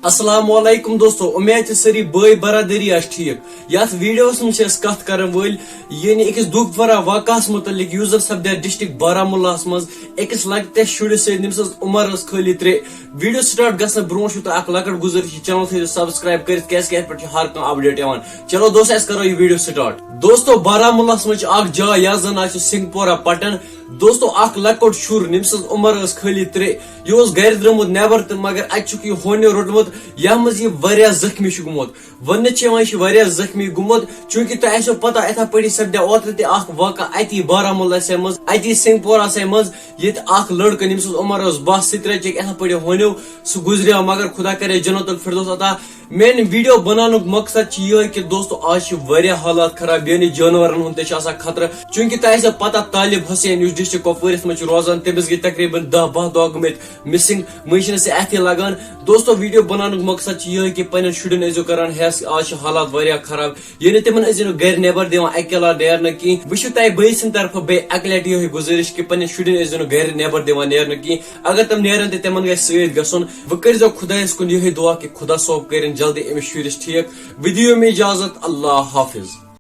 السلام علیکم دوستو، امید سری بھائی برادری ٹھیک. یتھ ویڈیوس من کت کرن ول یعنی اکس دکھ بھرا واقعس متعلق یوزر سپدیا ڈسٹرکٹ بارہمولہ مز اکس لکٹس شرس یم سز عمر خالی 3. ویڈیو سٹارٹ گھن برو اخ لکٹ گزارش چینل تھو سبسکرائب کرت کی پہ ہر کھانا اپڈیٹ یوان. چلو دوست اس کرو یہ ویڈیو سٹارٹ. دوستو بارہمولہ مز اخ جائے یا زن سنگھ پورہ پٹن. دوستو اخ لکٹ شر یم سز عمر خالی 3 یہ گر درمت نیبر تو مگر اتھ یہ ہونی روٹمت یہ مز یہ زخمی گومت. ون یہ زخمی گومت چونکہ تہ آسو پتہ اتھا پی سپدیا اوتر تہ اخ واقع اتی بارہمولہ مز اتی سنگھ پورہ مز یہ اخ لڑکہ یم سز عمر بہ سترچ اتھا پی ہونیو سہ گزریو مگر خدا کرے جنت الفردوس عطا. مین ویڈیو بنانک مقصد یہ کہ دوستو آج حالات خراب یعنی جانورن ہند تہ خطرہ چونکہ تہ آسو پتہ طالب حسین اس ڈسٹرکٹ کپوارس مز روزان تمس گئی تقریباً 10-12 دہ گمت مسنگ مجھے اتھی لگان. دوستو ویڈیو بنانک مقصد یہ کہ پنن شرین ازو کران ہیس آج حالات خراب یعنی تمن ازو گر نیبر دِوان اکیلا نیرنہ کی. وچھو تہ بھائی سند طرف بے اکہ لٹہ یہ گزارش کہ پنن شرین ازو گر نیبر دِوان نیرنہ کی. اگر تم نیرن تہ تمن گژھِ سۭتۍ گژھُن. وۄنۍ کٔرۍزیو خدایس کُن یہے دعا کہ خدا صوب کرن جلدی امس شرس ٹھیک. ودیو میں اجازت. اللہ حافظ.